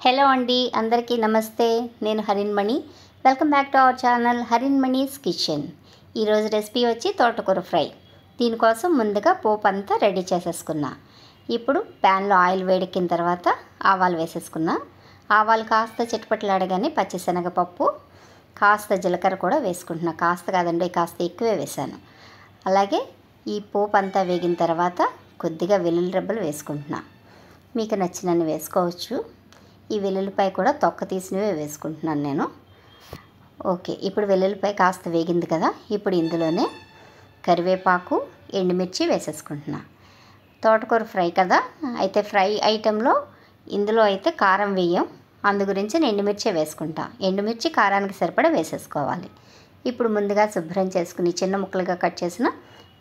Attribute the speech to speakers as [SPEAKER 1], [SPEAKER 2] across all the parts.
[SPEAKER 1] Hello అండి, అందరికీ నమస్తే. నేను Harinmani. Welcome back to our channel Harinmani's kitchen. ఈరోజు రెసిపీ వచ్చి తోటకూర ఫ్రై. దీనికోసం ముందుగా పోపు అంతా రెడీ చేసేసుకున్నా. ఇప్పుడు ప్యాన్లో ఆయిల్ వేడెక్కిన తర్వాత ఆవాలు వేసేసుకున్నా. ఆవాలు కాస్త చిటపటలాడగానే పచ్చిశనగపప్పు, కాస్త జీలకర్ర కూడా వేసుకుంటున్నా. కాస్త కాదండి, కాస్త ఎక్కువే వేసాను. అలాగే ఈ పోపు అంతా వేగిన తర్వాత కొద్దిగా వెల్లుల్లి రెబ్బలు వేసుకుంటున్నా. మీకు నచ్చినన్ని వేసుకోవచ్చు. ఈ వెల్లుల్లిపాయ కూడా తొక్క తీసినవే వేసుకుంటున్నాను నేను. ఓకే, ఇప్పుడు వెల్లుల్లిపాయ కాస్త వేగింది కదా, ఇప్పుడు ఇందులోనే కరివేపాకు, ఎండుమిర్చి వేసేసుకుంటున్నా. తోటకూర ఫ్రై కదా, అయితే ఫ్రై ఐటెంలో ఇందులో అయితే కారం వేయం, అందు గురించి నేను ఎండుమిర్చి వేసుకుంటా. ఎండుమిర్చి కారానికి సరిపడా వేసేసుకోవాలి. ఇప్పుడు ముందుగా శుభ్రం చేసుకుని చిన్న ముక్కలుగా కట్ చేసిన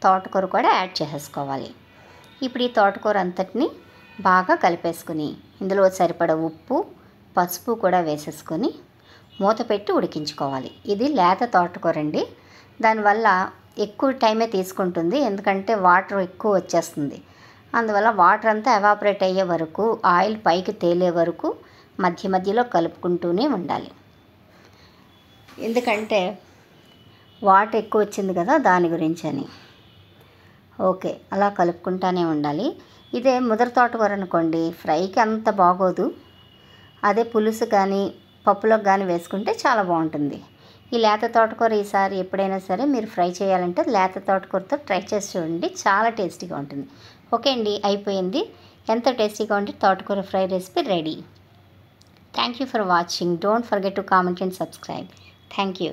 [SPEAKER 1] తోటకూర కూడా యాడ్ చేసేసుకోవాలి. ఇప్పుడు ఈ తోటకూర అంతటిని బాగా కలిపేసుకుని ఇందులో సరిపడ ఉప్పు, పసుపు కూడా వేసేసుకొని మూత పెట్టి ఉడికించుకోవాలి. ఇది లేత తోటకూర అండి, దానివల్ల ఎక్కువ టైమే తీసుకుంటుంది, ఎందుకంటే వాటర్ ఎక్కువ వచ్చేస్తుంది. అందువల్ల వాటర్ అంతా ఎవాపరేట్ అయ్యే వరకు, ఆయిల్ పైకి తేలే వరకు మధ్య మధ్యలో కలుపుకుంటూనే ఉండాలి. ఎందుకంటే వాటర్ ఎక్కువ వచ్చింది కదా, దాని గురించి అని. ఓకే, అలా కలుపుకుంటూనే ఉండాలి. ఇదే ముదర తోటకూర అనుకోండి, ఫ్రైకి అంత బాగోదు. అదే పులుసు కానీ పప్పులోకి కానీ వేసుకుంటే చాలా బాగుంటుంది. ఈ లేత తోటకూర ఈసారి ఎప్పుడైనా సరే మీరు ఫ్రై చేయాలంటే లేత తోటకూరతో ట్రై చేసి చూడండి, చాలా టేస్టీగా ఉంటుంది. ఓకే అండి, అయిపోయింది. ఎంతో టేస్టీగా ఉంటే తోటకూర fry recipe ready. Thank you for watching. Don't forget to comment and subscribe. Thank you.